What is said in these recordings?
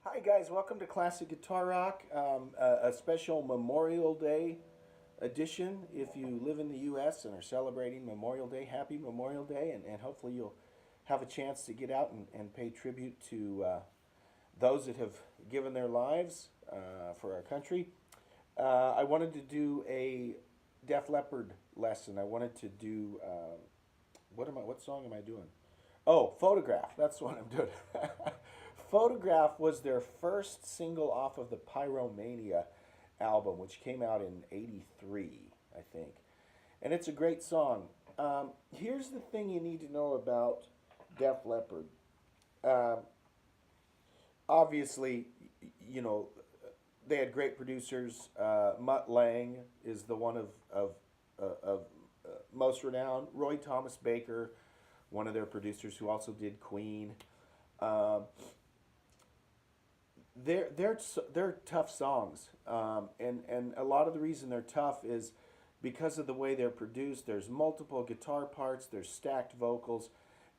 Hi guys, welcome to Classic Guitar Rock, a special Memorial Day edition. If you live in the U.S. and are celebrating Memorial Day, happy Memorial Day, and hopefully you'll have a chance to get out and pay tribute to those that have given their lives for our country. I wanted to do a Def Leppard lesson. I wanted to do what song am I doing? Oh, Photograph. That's the one I'm doing. Photograph was their first single off of the Pyromania album, which came out in '83, I think. And it's a great song. Here's the thing you need to know about Def Leppard. Um, Obviously, you know, they had great producers. Mutt Lange is the one of most renowned. Roy Thomas Baker, one of their producers who also did Queen. Um, they're tough songs, and a lot of the reason they're tough is because of the way they're produced. There's multiple guitar parts. There's stacked vocals.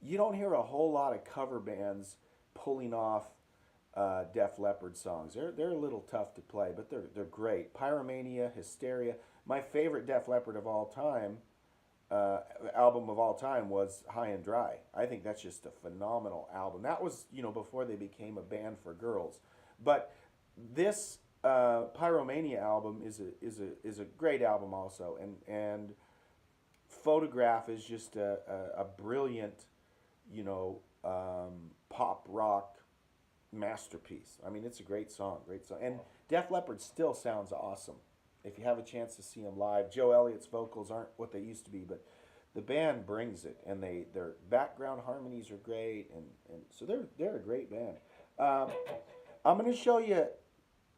You don't hear a whole lot of cover bands pulling off Def Leppard songs. They're a little tough to play, but they're great. Pyromania, Hysteria. My favorite Def Leppard of all time, album of all time, was High and Dry. I think that's just a phenomenal album. That was before they became a band for girls, but this Pyromania album is a great album also, and Photograph is just a brilliant pop rock masterpiece. I mean, it's a great song, and Def Leppard still sounds awesome. If you have a chance to see them live, Joe Elliott's vocals aren't what they used to be, but the band brings it, and their background harmonies are great, and so they're a great band. Um, I'm going to show you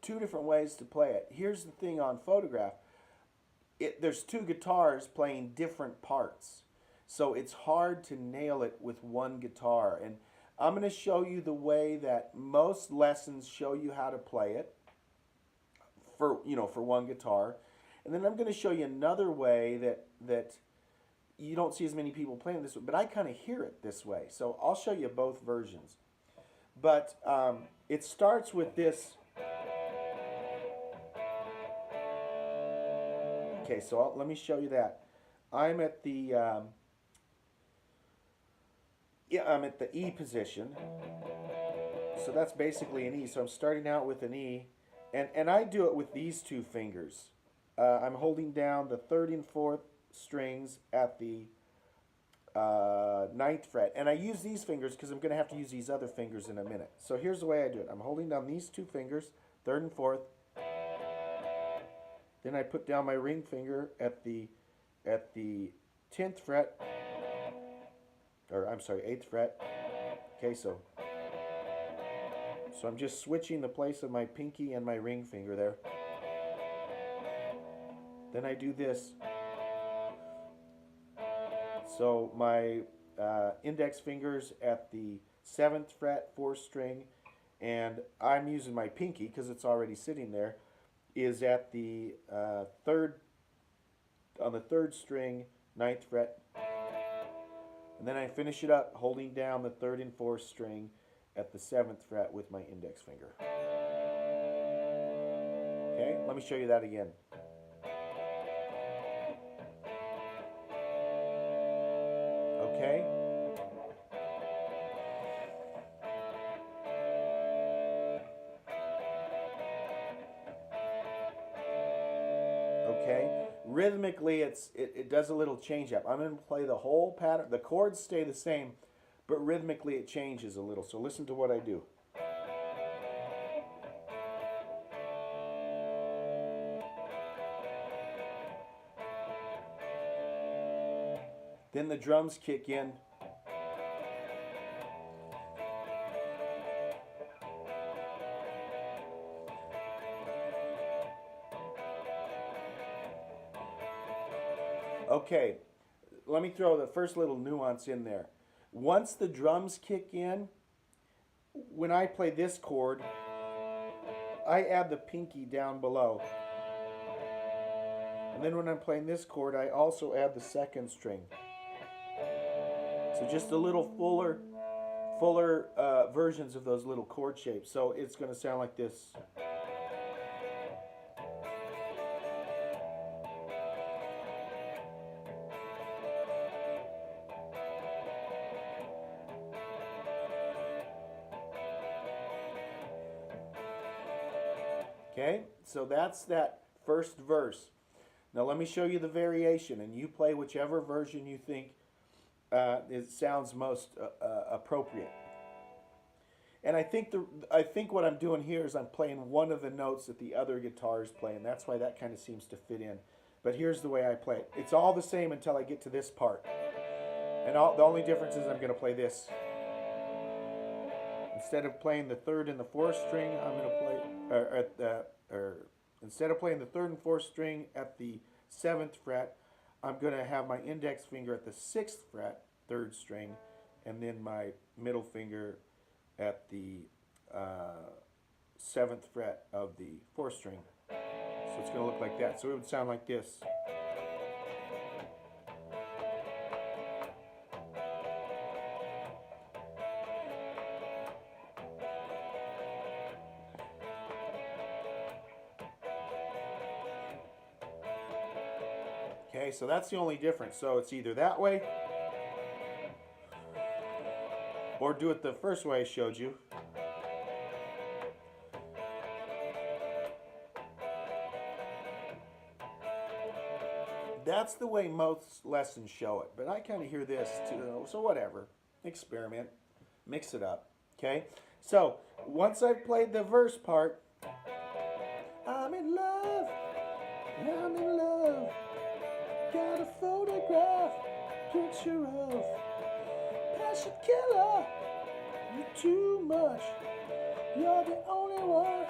two different ways to play it. Here's the thing on Photograph. There's two guitars playing different parts. So it's hard to nail it with one guitar. And I'm going to show you the way that most lessons show you how to play it for one guitar. And then I'm going to show you another way that you don't see as many people playing this way, but I kind of hear it this way. So I'll show you both versions. But it starts with this. Okay, so let me show you that. I'm at the I'm at the E position. So that's basically an E. So I'm starting out with an E, and I do it with these two fingers. I'm holding down the third and fourth strings at the ninth fret, and I use these fingers because I'm going to have to use these other fingers in a minute. So here's the way I do it. I'm holding down these two fingers, third and fourth. Then I put down my ring finger at the 10th fret, or I'm sorry, 8th fret. Okay, so I'm just switching the place of my pinky and my ring finger there. Then I do this. So my index fingers at the 7th fret, 4th string, and I'm using my pinky because it's already sitting there, is at the third, on the 3rd string, 9th fret. And then I finish it up holding down the 3rd and 4th string at the 7th fret with my index finger. Okay, let me show you that again. Okay. Okay. Rhythmically, it does a little change up. I'm going to play the whole pattern. The chords stay the same, but rhythmically it changes a little. So listen to what I do. Then the drums kick in. Okay, let me throw the first little nuance in there. Once the drums kick in, when I play this chord, I add the pinky down below. And then when I'm playing this chord, I also add the 2nd string. So just a little fuller versions of those little chord shapes. So it's going to sound like this. Okay, so that's that first verse. Now let me show you the variation, and you play whichever version you think it sounds most appropriate. And I think what I'm doing here is I'm playing one of the notes that the other guitars play, and that's why that kind of seems to fit in. But here's the way I play it. It's all the same until I get to this part. And the only difference is I'm going to play this. Instead of playing the third and the fourth string, I'm going to play, instead of playing the third and fourth string at the 7th fret, I'm going to have my index finger at the 6th fret, 3rd string, and then my middle finger at the 7th fret of the 4th string. So it's going to look like that. So it would sound like this. Okay, so that's the only difference. So it's either that way, or do it the first way I showed you. That's the way most lessons show it, but I kind of hear this too, so whatever. Experiment, mix it up, okay? So, once I've played the verse part, I'm in love, I'm in love. Got a photograph, picture of passion killer. You're too much. You're the only one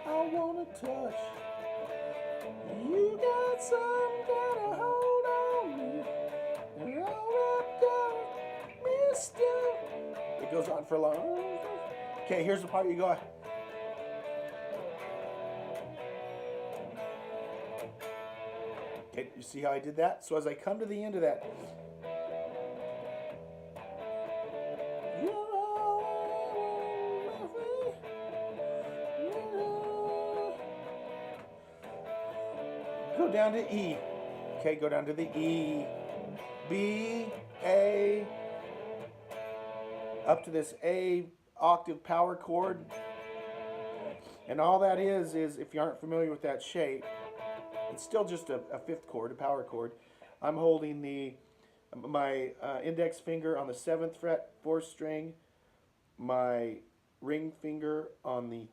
I wanna touch. You got some kind of hold on me, and all wrapped up, mister. It goes on for long. Okay, here's the part you go. Okay, you see how I did that? So as I come to the end of that, go down to E. Okay, go down to the E, B, A, up to this A octave power chord. And all that is if you aren't familiar with that shape, it's still just a fifth chord, a power chord. I'm holding my index finger on the 7th fret, 4th string, my ring finger on the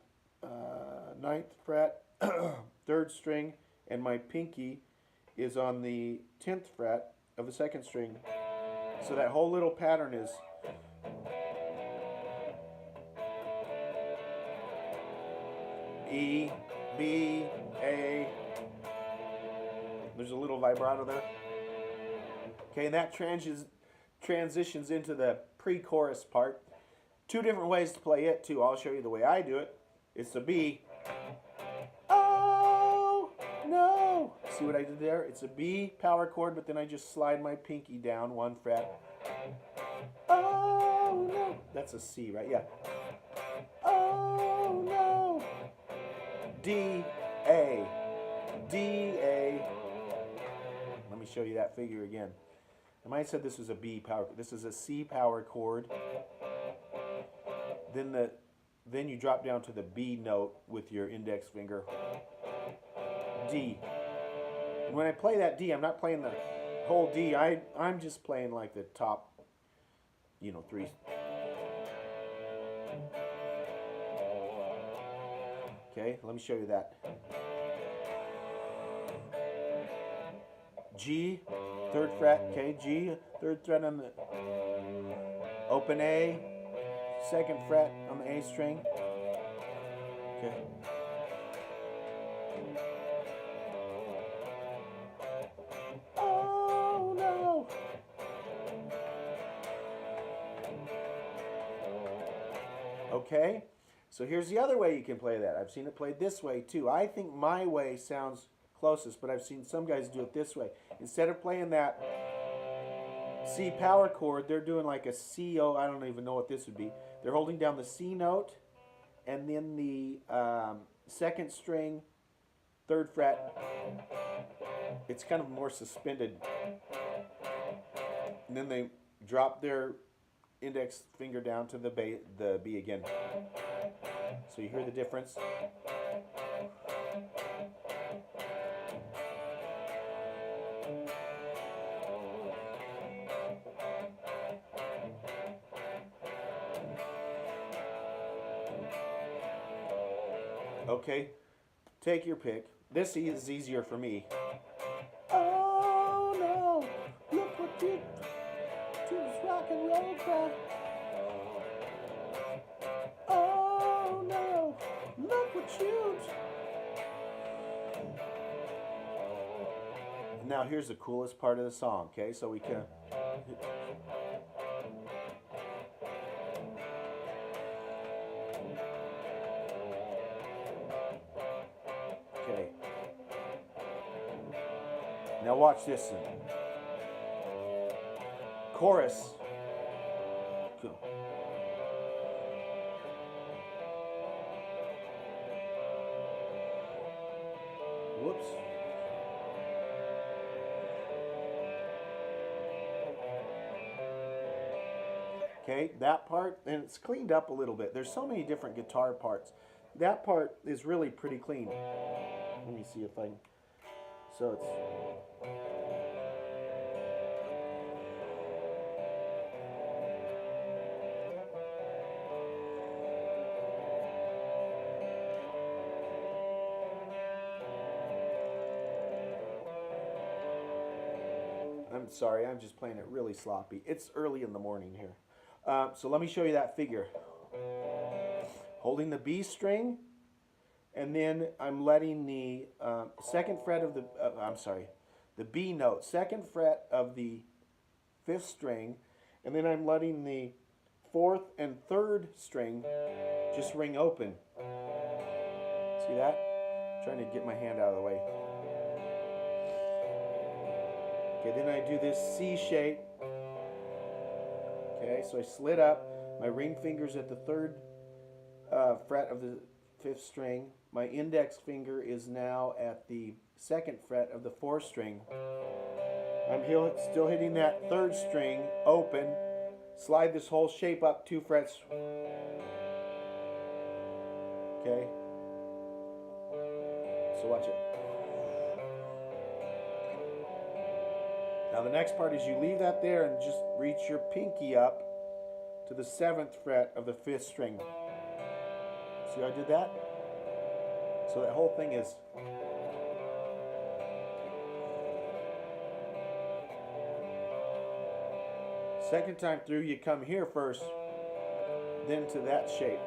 9th fret, 3rd string, and my pinky is on the 10th fret of the 2nd string. So that whole little pattern is E, B, A. There's a little vibrato there. Okay, and that transitions into the pre-chorus part. Two different ways to play it, too. I'll show you the way I do it. It's a B. Oh, no. See what I did there? It's a B power chord, but then I just slide my pinky down 1 fret. Oh, no. That's a C, right? Yeah. Oh, no. D, A. D, A. Let me show you that figure again. I might have said this was a B power. This is a C power chord. Then you drop down to the B note with your index finger. D. And when I play that D, I'm not playing the whole D. I'm just playing like the top, 3. Okay, let me show you that. G, 3rd fret, okay, G, 3rd fret on the open A, 2nd fret on the A string, okay. Oh no! Okay, so here's the other way you can play that. I've seen it played this way too. I think my way sounds closest, but I've seen some guys do it this way. Instead of playing that C power chord, they're doing like a C, oh, I don't even know what this would be. They're holding down the C note, and then the second string, third fret, it's kind of more suspended. And then they drop their index finger down to the B again. So you hear the difference. Okay, take your pick. This is easier for me. Oh no, look what you to this rock and roll crowd. Oh no, look what you. Now here's the coolest part of the song, okay? So we can. Okay. Now watch this one. Chorus. Cool. Whoops. Okay, that part, and it's cleaned up a little bit. There's so many different guitar parts. That part is really pretty clean. Let me see if I can. So it's. I'm sorry, I'm just playing it really sloppy. It's early in the morning here. So let me show you that figure. Holding the B string, and then I'm letting the second fret of the, the B note, second fret of the fifth string, and then I'm letting the fourth and third string just ring open. See that? I'm trying to get my hand out of the way. Okay, then I do this C shape. Okay, so I slid up. My ring finger's at the third fret of the fifth string. My index finger is now at the second fret of the fourth string. I'm still hitting that third string open. Slide this whole shape up 2 frets. Okay. So watch it. Now the next part is you leave that there and just reach your pinky up to the 7th fret of the 5th string. See how I did that? So that whole thing is. Second time through, you come here first, then to that shape.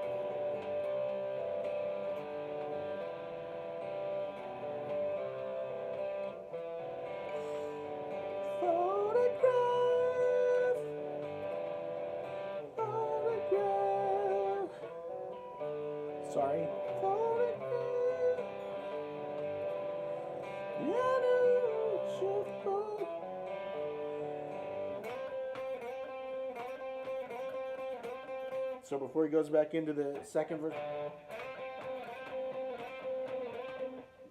Sorry. So before he goes back into the second verse,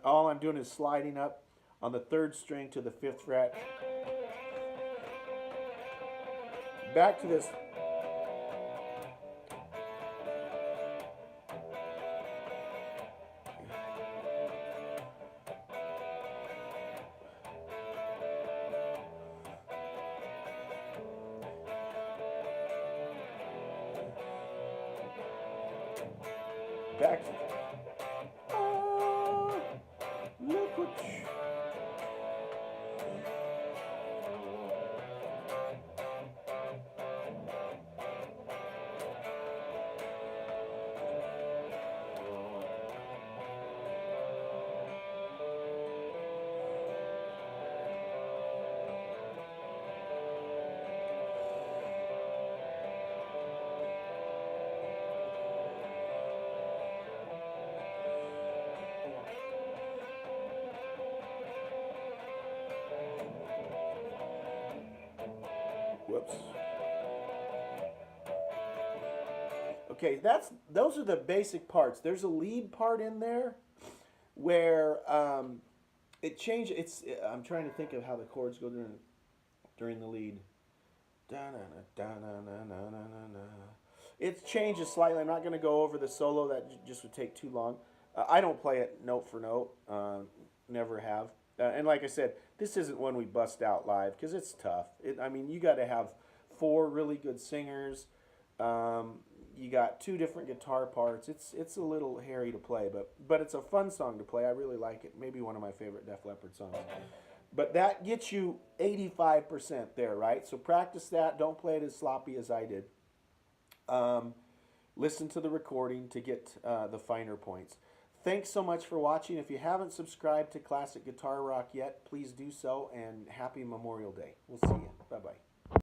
all I'm doing is sliding up on the 3rd string to the 5th fret. Back to this. Back. Oh, look what you. Okay, those are the basic parts. There's a lead part in there where it changes. I'm trying to think of how the chords go during the lead. It changes slightly. I'm not going to go over the solo. That just would take too long. I don't play it note for note. Never have. And like I said, this isn't one we bust out live because it's tough. I mean, you got to have 4 really good singers. You got 2 different guitar parts. It's a little hairy to play, but it's a fun song to play. I really like it. Maybe one of my favorite Def Leppard songs. But that gets you 85% there, right? So practice that. Don't play it as sloppy as I did. Listen to the recording to get the finer points. Thanks so much for watching. If you haven't subscribed to Classic Guitar Rock yet, please do so, and happy Memorial Day. We'll see you. Bye-bye.